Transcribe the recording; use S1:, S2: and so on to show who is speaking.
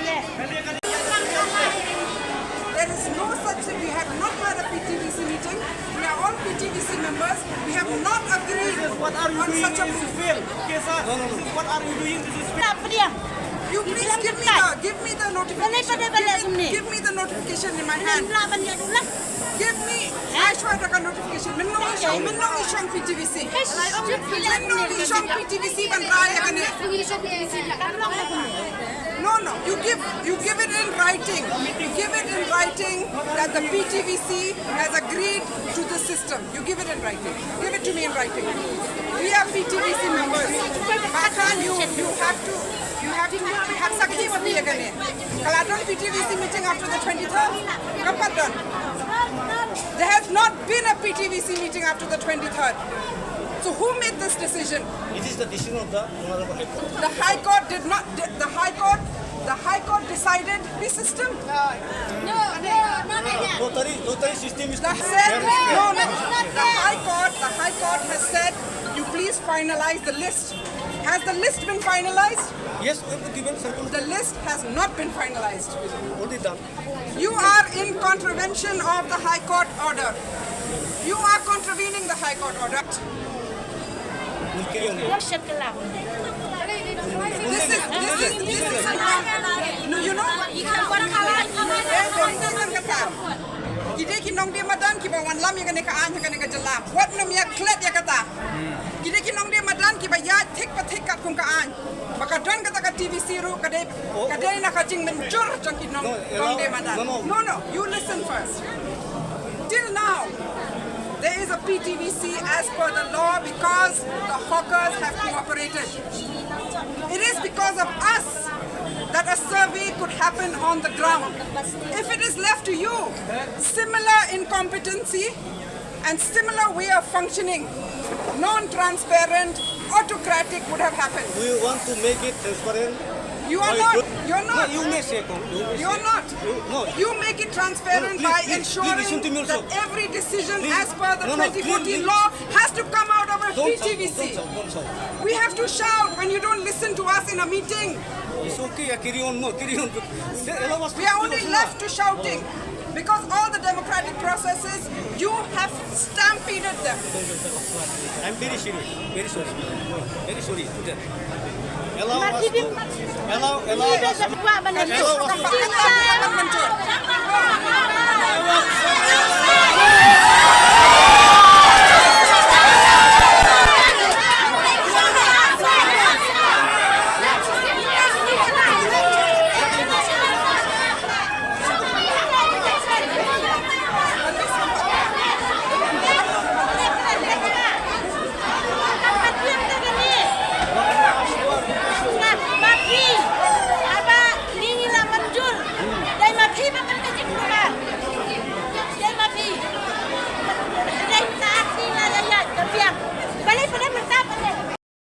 S1: There is no such thing. We have not had a PTVC meeting. We are all PTVC members. We have not agreed
S2: What are you
S1: on
S2: doing?
S1: such a
S2: This is fail. Okay, sir. No. What are you doing? This is fail.
S1: You please give me the notification. Give me the notification in my hand. Give me Aishwarya notification. Minno shong PTVC. Minno shong PTVC ban raya kane. No. You give it in writing. You give it in writing that the PTVC has agreed to the system. You give it in writing. Give it to me in writing. We are PTVC members. Bakan, you have to have sakti mati agane. Kaladon PTVC meeting after the 23rd. Kapat done. There has not been a PTVC meeting after the 23rd. So who made this decision?
S2: It is the decision of the Honorable High Court.
S1: The High Court did not. The High Court decided the system.
S2: Totally system is
S1: The High Court has said, you please finalize the list. Has the list been finalized?
S2: Yes, given circumstances.
S1: The list has not been finalized.
S2: Only done.
S1: You are in contravention of the High Court order. You are contravening the High Court order.
S2: We'll carry on.
S1: This is no, you know. Kita kinong dia madan kiba wan lam ya kane ka an kane ka jalam. What no miya klet ya kata. Kita kinong dia madan kiba ya thik pa thik kat kung ka an. Baka don kata ka TVC ru kade na ka jing mencur jang kinong dia madan. No, you listen first. Till now, there is a PTVC as per the law because the hawkers have cooperated. It is because of us that a survey could happen on the ground. If it is left to you, similar incompetency and similar way of functioning, non-transparent, autocratic would have happened.
S2: Do you want to make it transparent?
S1: You are not. You're not.
S2: No, you may say.
S1: You're not.
S2: No.
S1: You make it transparent by ensuring that every decision as per the 2014 law has to come out of a PTVC.
S2: Don't shout.
S1: We have to shout when you don't listen to us in a meeting.
S2: It's okay. Carry on.
S1: We are only left to shouting because all the democratic processes, you have stampeded them.
S2: I'm very sorry. Very sorry. Very sorry to that. Allow us to. Allow us to.